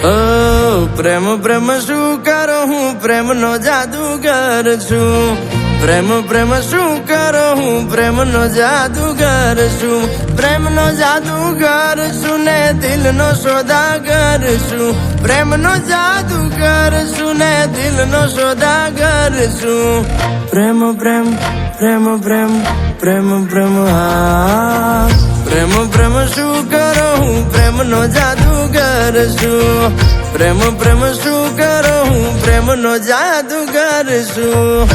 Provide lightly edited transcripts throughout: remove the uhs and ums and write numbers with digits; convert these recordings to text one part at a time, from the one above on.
પ્રેમ પ્રેમ શું કરો હું પ્રેમનો જાદુગર છું. પ્રેમ પ્રેમ શું કરો હું પ્રેમનો જાદુગર છું. પ્રેમનો જાદુગર છું ને દિલનો સોદાગર છું. પ્રેમનો જાદુગર છું ને દિલનો સોદાગર છું. પ્રેમ પ્રેમ પ્રેમ પ્રેમ પ્રેમ પ્રેમ હા. પ્રેમ પ્રેમ શું કરો હું પ્રેમનો જાદુગર છું. પ્રેમ પ્રેમ શું કરો હું પ્રેમનો જાદુગર છું.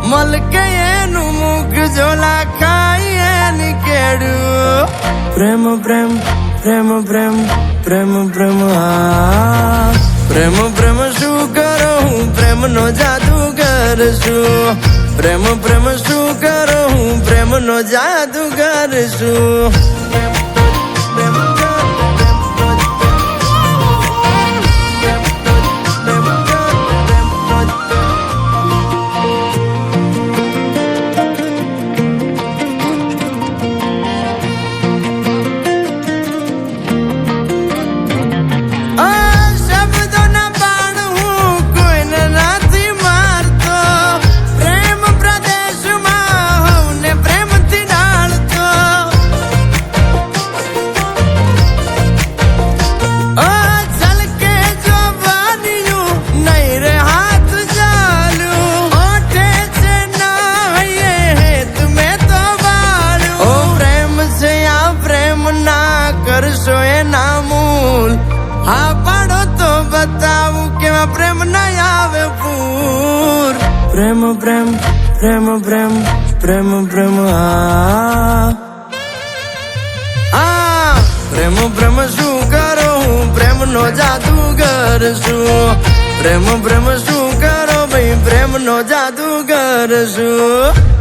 મલકે એનું મુખ જોલા ખાઈ એની કેડું. પ્રેમ પ્રેમ પ્રેમ પ્રેમ પ્રેમ પ્રેમ હા. પ્રેમ પ્રેમ શું કરો હું પ્રેમનો જાદુગર છું. પ્રેમ પ્રેમ શું કરો હું પ્રેમનો જાદુગર છું. કરશો એના મૂલ હા પાડો તો બતાવું કેવા પ્રેમ ના આવે પૂર. પ્રેમ પ્રેમ પ્રેમ પ્રેમ પ્રેમ પ્રેમ હા. પ્રેમ પ્રેમ શું કરો હું પ્રેમનો જાદુગર છું. પ્રેમ પ્રેમ શું કરો ભાઈ પ્રેમનો જાદુગર છું.